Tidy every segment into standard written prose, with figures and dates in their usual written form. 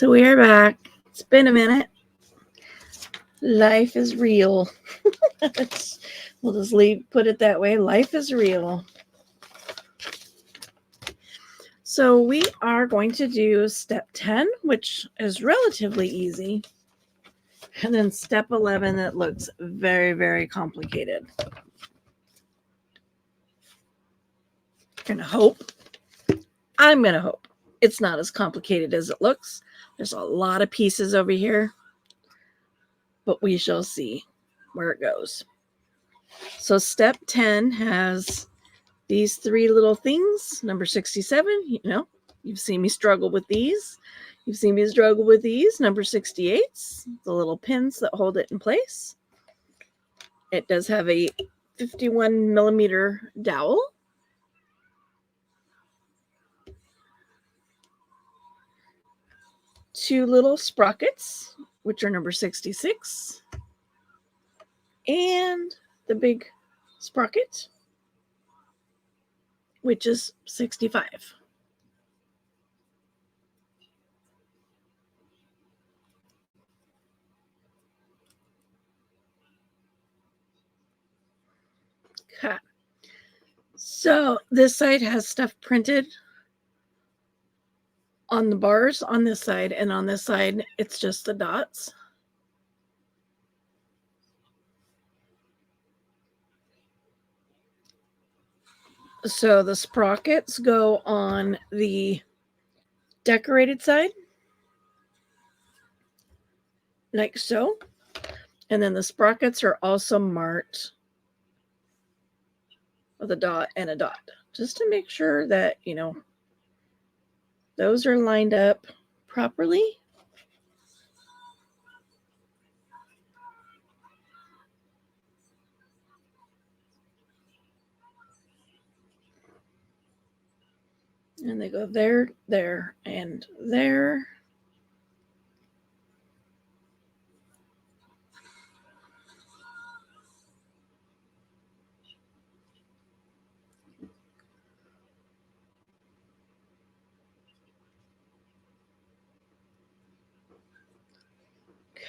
So we are back. It's been a minute. Life is real. We'll just put it that way. Life is real. So we are going to do step 10, which is relatively easy. And then step 11 that looks very, very complicated. I'm going to hope it's not as complicated as it looks. There's a lot of pieces over here, but we shall see where it goes. So step 10 has these three little things. Number 67, you've seen me struggle with these. You've seen me struggle with these. Number 68, the little pins that hold it in place. It does have a 51 millimeter dowel. Two little sprockets, which are number 66. And the big sprocket, which is 65. Okay. So this side has stuff printed on the bars on this side, and on this side, it's just the dots. So the sprockets go on the decorated side, like so. And then the sprockets are also marked with a dot and a dot, just to make sure that, those are lined up properly. And they go there, there, and there.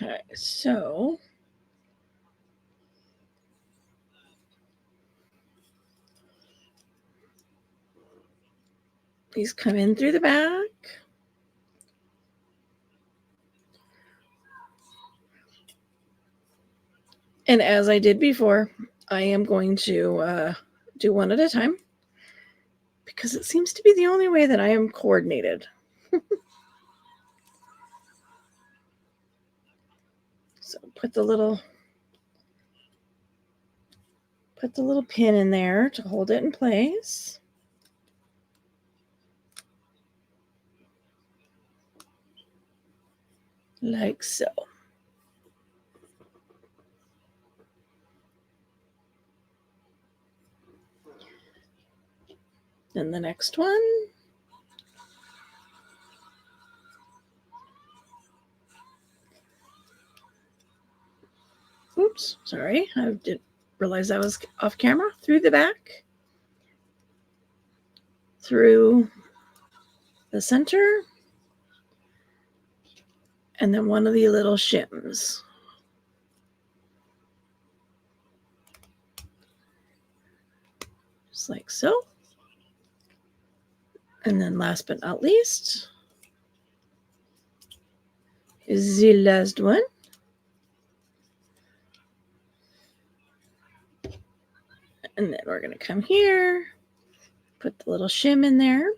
Okay, so these come in through the back. And as I did before, I am going to do one at a time because it seems to be the only way that I am coordinated. So put the little pin in there to hold it in place. Like so. Then the next one. Oops, sorry. I didn't realize I was off camera. Through the back. Through the center. And then one of the little shims. Just like so. And then last but not least is the last one. And then we're going to come here, put the little shim in there.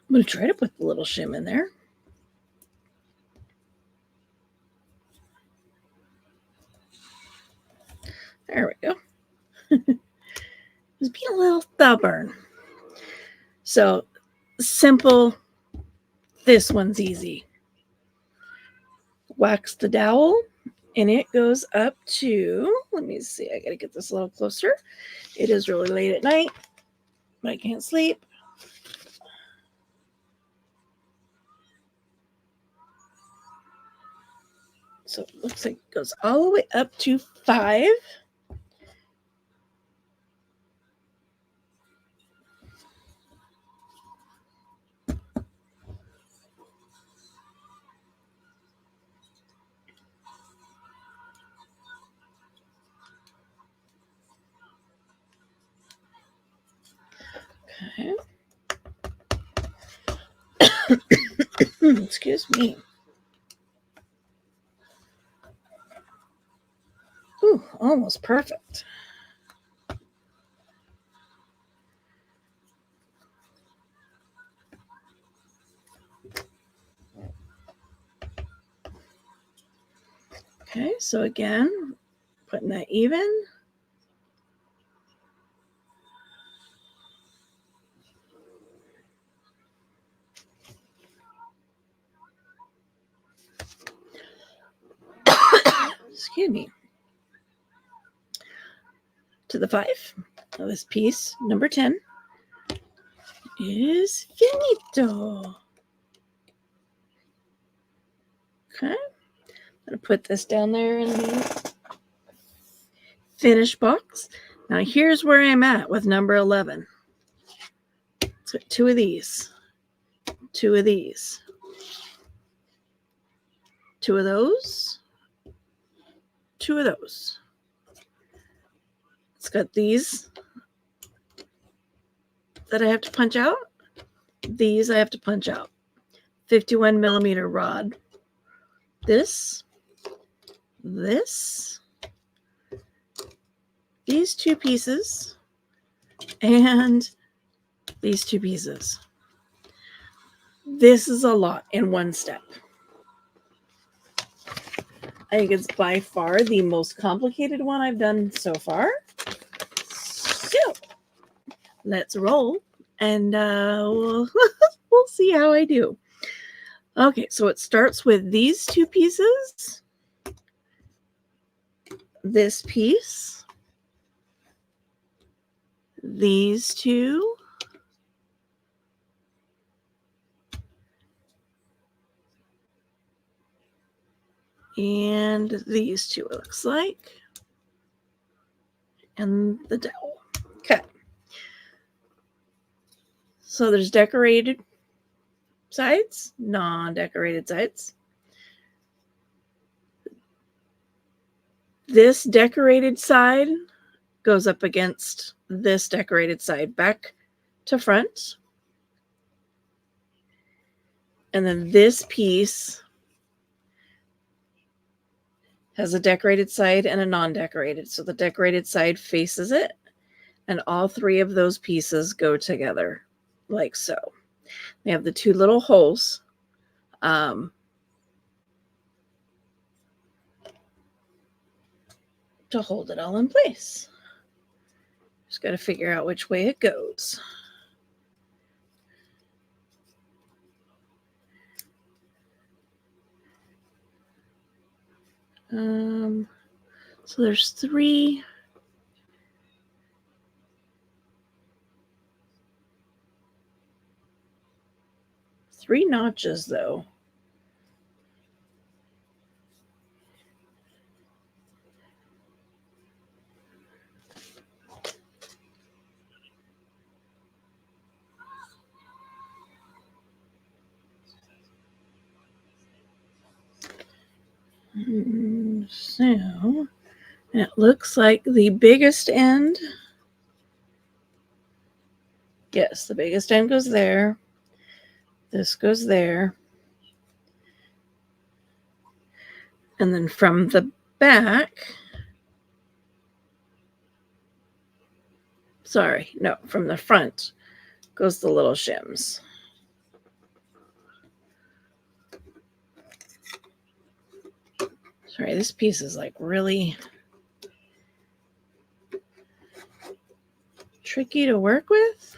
I'm going to try to put the little shim in there. There we go. Just being a little stubborn. So simple. This one's easy. Wax the dowel, and it goes up to, let me see, I got to get this a little closer. It is really late at night, but I can't sleep. So it looks like it goes all the way up to 5. Okay. Excuse me. Ooh, almost perfect. Okay, so again, putting that even. Excuse me. To the 5. Now this piece, number 10, is finito. Okay. I'm going to put this down there in the finish box. Now here's where I'm at with number 11. So 2 of these. 2 of these. 2 of those. 2 of those. It's got these that I have to punch out. These I have to punch out. 51 millimeter rod. This. These 2 pieces. And these 2 pieces. This is a lot in one step. I think it's by far the most complicated one I've done so far. So let's roll and we'll see how I do. Okay, so it starts with these 2 pieces, this piece, these 2, and these 2, it looks like, and the dowel. Okay. So there's decorated sides, non-decorated sides. This decorated side goes up against this decorated side, back to front. And then this piece has a decorated side and a non-decorated. So the decorated side faces it, and all 3 of those pieces go together like so. They have the 2 little holes. To hold it all in place. Just got to figure out which way it goes. So there's 3 notches though. So it looks like the biggest end, yes, the biggest end goes there. This goes there. And then from the back, from the front goes the little shims. Sorry, this piece is like really tricky to work with.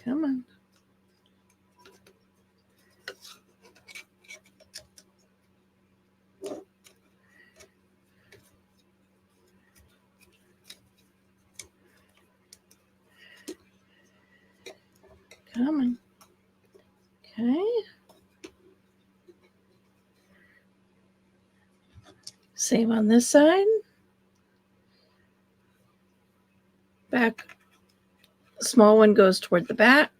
Come on. Come on. Okay. Same on this side. Back, small one goes toward the back.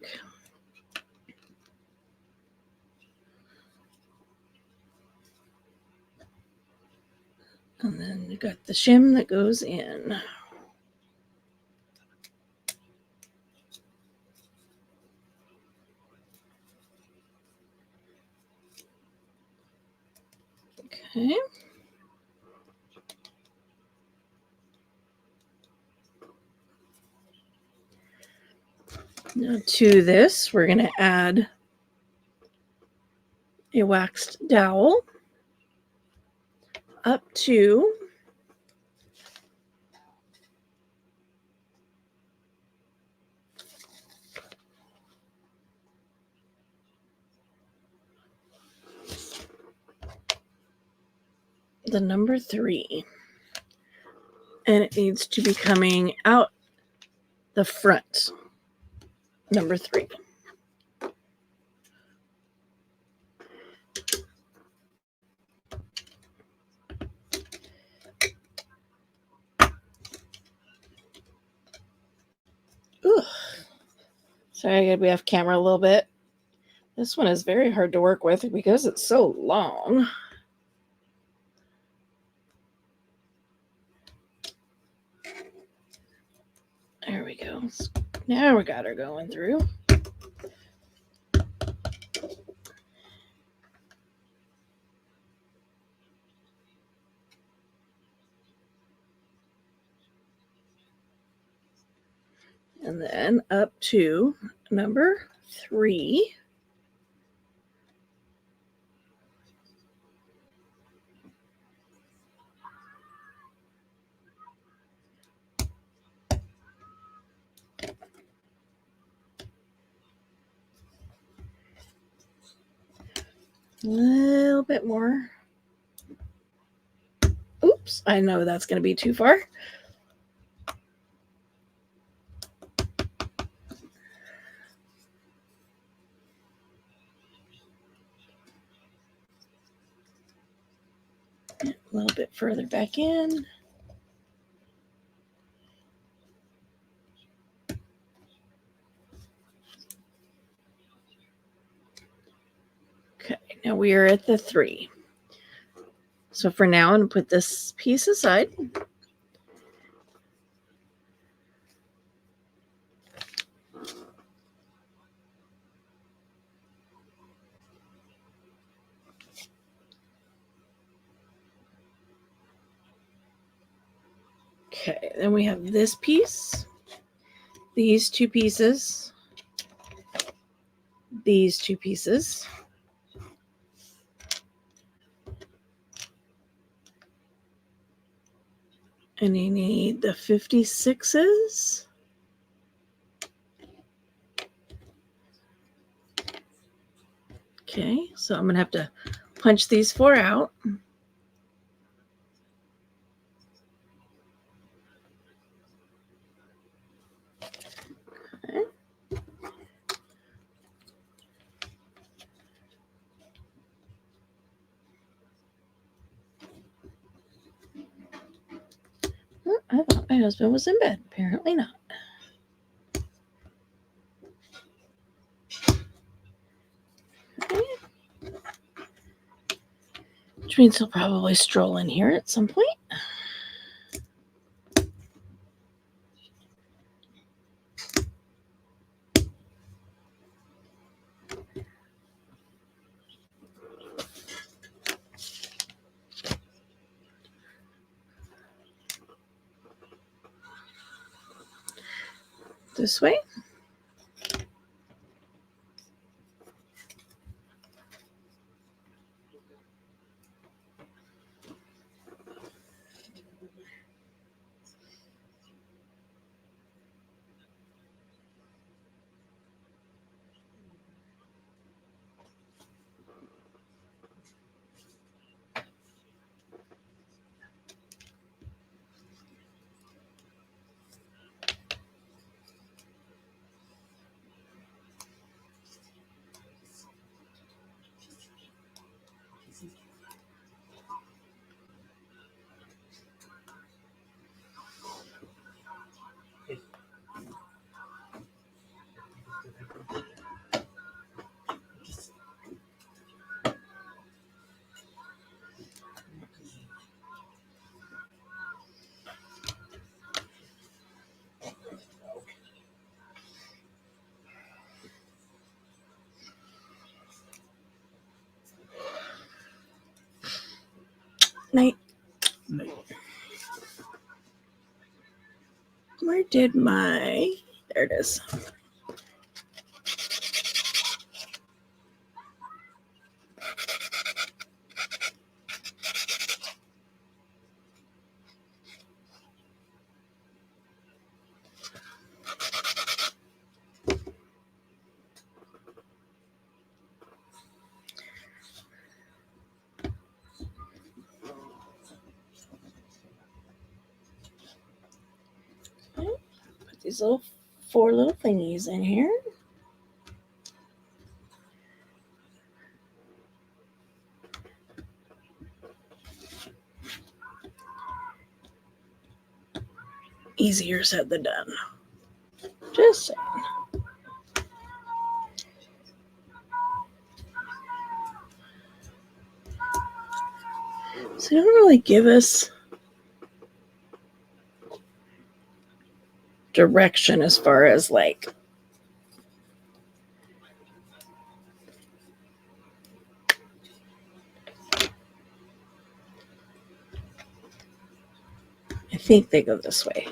And then you got the shim that goes in. Okay. Now to this, we're going to add a waxed dowel up to the number 3. And it needs to be coming out the front. Number 3. Ooh. Sorry, I gotta be off camera a little bit. This one is very hard to work with because it's so long. There we go. Now we got her going through. And then up to number 3. A little bit more. Oops, I know that's going to be too far. A little bit further back in. Okay, now we are at the 3. So for now, I'm going to put this piece aside. Okay, then we have this piece, these 2 pieces, these 2 pieces. And you need the 56s. Okay, so I'm going to have to punch these 4 out. Okay. Oh, I thought my husband was in bed. Apparently not. Okay. Which means he'll probably stroll in here at some point. This way. Night. Night. Where did my... There it is. Put these little 4 little thingies in here. Easier said than done. Just saying. So they don't really give us direction as far as like I think they go this way.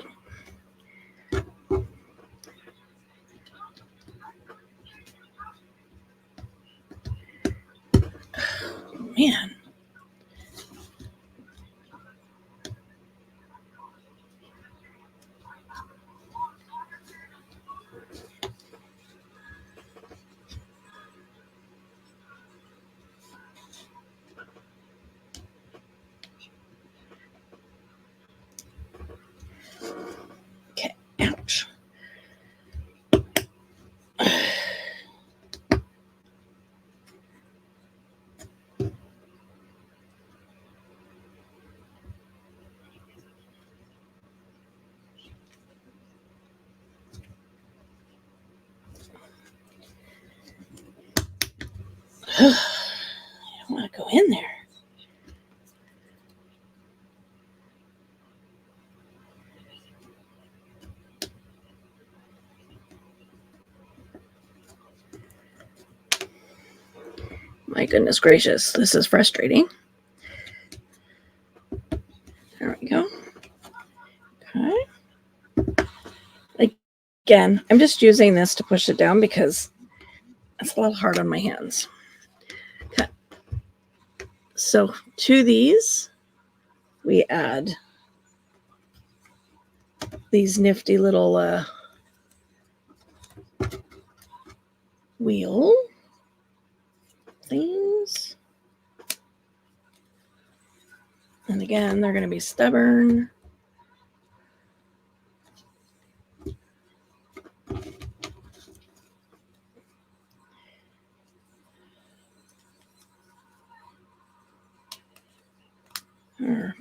Man. Okay, ouch. I don't want to go in there. My goodness gracious, this is frustrating. There we go. Okay. Again, I'm just using this to push it down because it's a little hard on my hands. Okay. So to these, we add these nifty little wheel things. And again, they're going to be stubborn.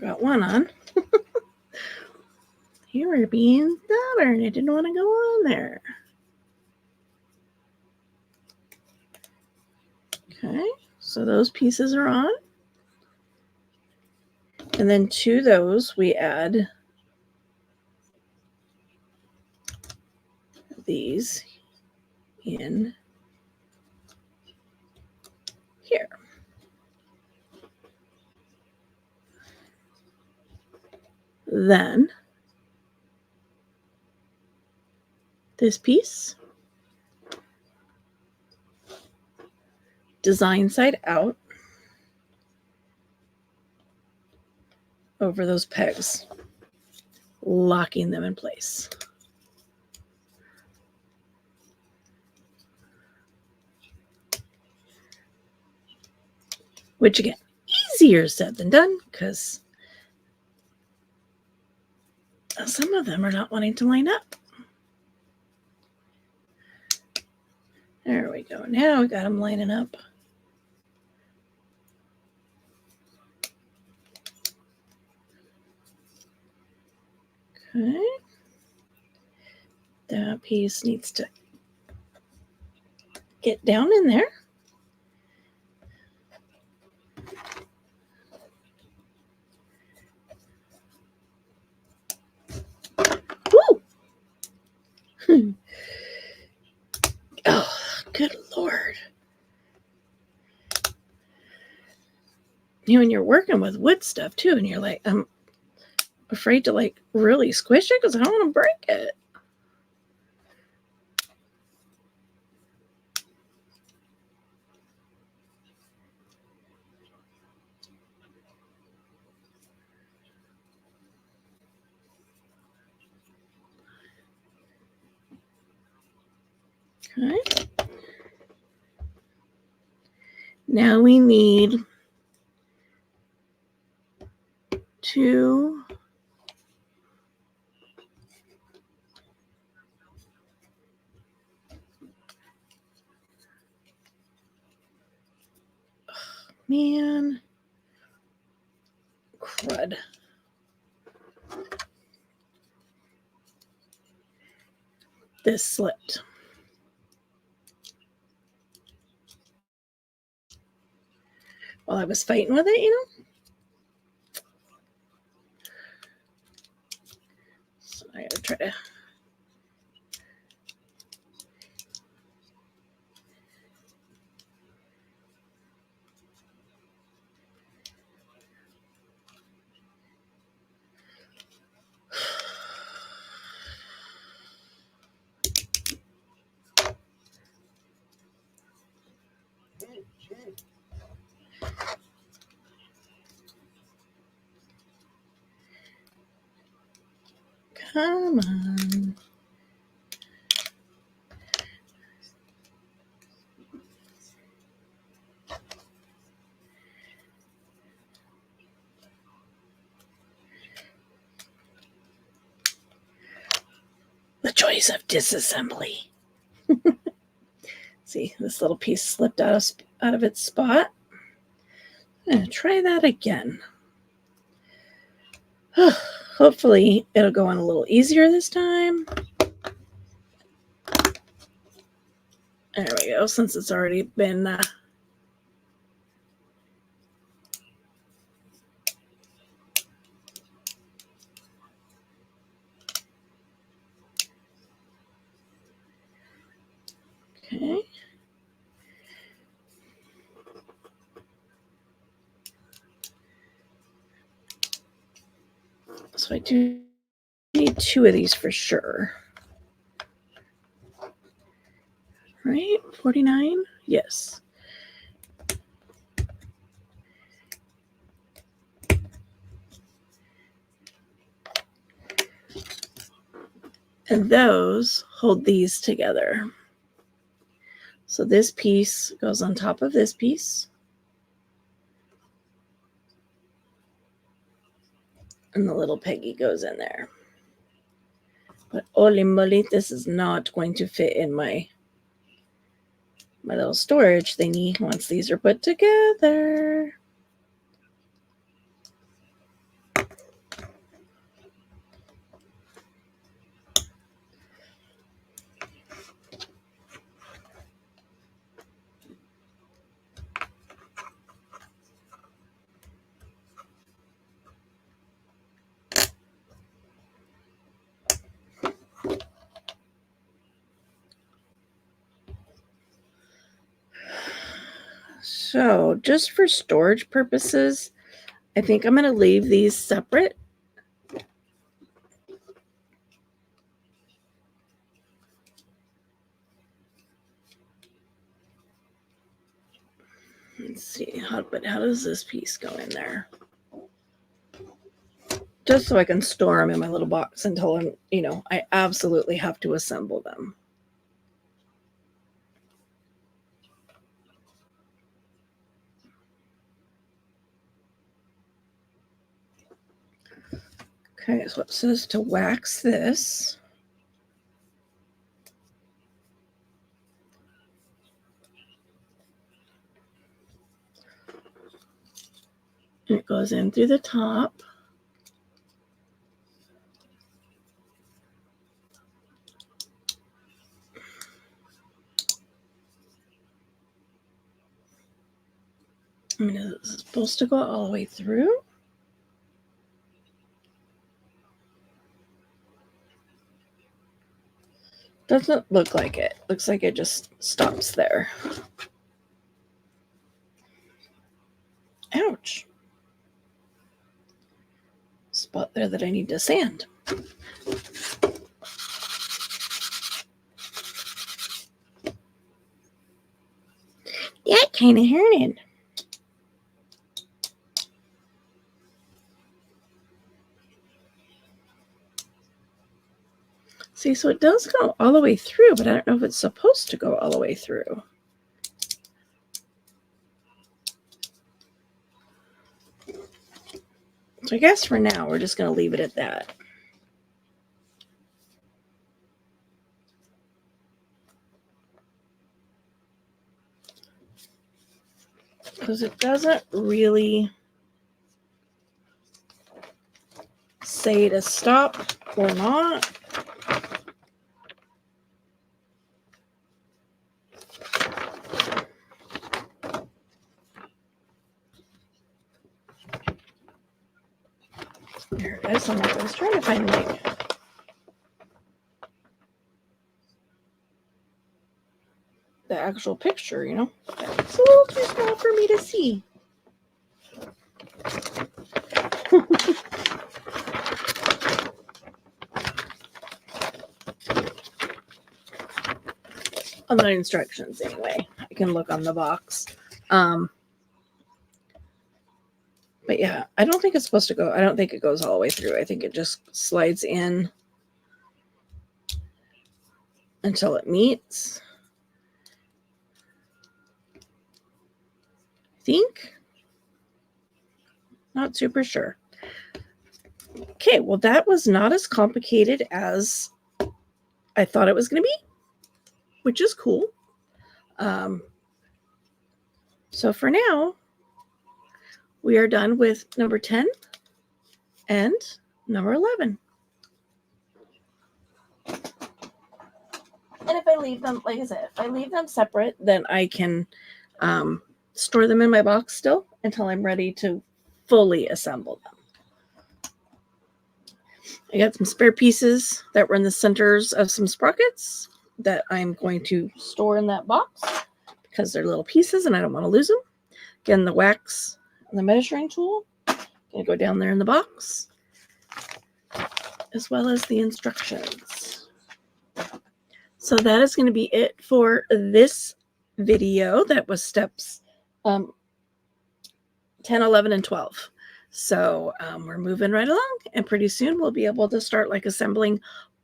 Got one on. You were being stubborn. I didn't want to go on there. Okay, so those pieces are on. And then to those, we add these in here. Then this piece, design side out over those pegs, locking them in place. Which again, easier said than done because some of them are not wanting to line up. There we go. Now we got them lining up. Okay. That piece needs to get down in there. Woo! Oh, good Lord. when you're working with wood stuff too, and you're like, I'm afraid to like really squish it because I don't want to break it. Okay. Now we need 2 man, crud. This slipped. While I was fighting with it, you know? So I gotta try to. Come on. The joys of disassembly. See, this little piece slipped out of its spot. I'm going to try that again. Hopefully, it'll go on a little easier this time. There we go, since it's already been okay. So I do need 2 of these for sure. Right? 49? Yes. And those hold these together. So this piece goes on top of this piece. And the little peggy goes in there. But holy moly, this is not going to fit in my little storage thingy once these are put together. So just for storage purposes, I think I'm going to leave these separate. Let's see, how does this piece go in there? Just so I can store them in my little box until I absolutely have to assemble them. Okay, so it says to wax this. And it goes in through the top. I mean, is it supposed to go all the way through? Doesn't look like it. Looks like it just stops there. Ouch. spot there that I need to sand. That kind of hurted. See, so it does go all the way through, but I don't know if it's supposed to go all the way through. So I guess for now, we're just going to leave it at that. Because it doesn't really say to stop or not. There it is. I was trying to find like the actual picture, you know. It's a little too small for me to see. On the instructions anyway. I can look on the box. But yeah, I don't think it's supposed to go. I don't think it goes all the way through. I think it just slides in until it meets. I think. Not super sure. Okay, well, that was not as complicated as I thought it was going to be, which is cool. So for now, we are done with number 10 and number 11. And if I leave them, like I said, if I leave them separate, then I can store them in my box still until I'm ready to fully assemble them. I got some spare pieces that were in the centers of some sprockets that I'm going to store in that box because they're little pieces and I don't want to lose them. Again, the wax and the measuring tool going to go down there in the box, as well as the instructions. So that is going to be it for this video. That was steps 10, 11, and 12. So we're moving right along, and pretty soon we'll be able to start like assembling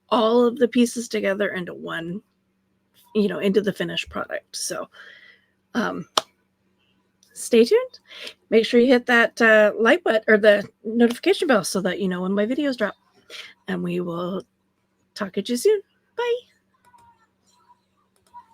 all of the pieces together into one, you know, into the finished product. So stay tuned. Make sure you hit that like button or the notification bell so that you know when my videos drop. And we will talk at you soon. Bye.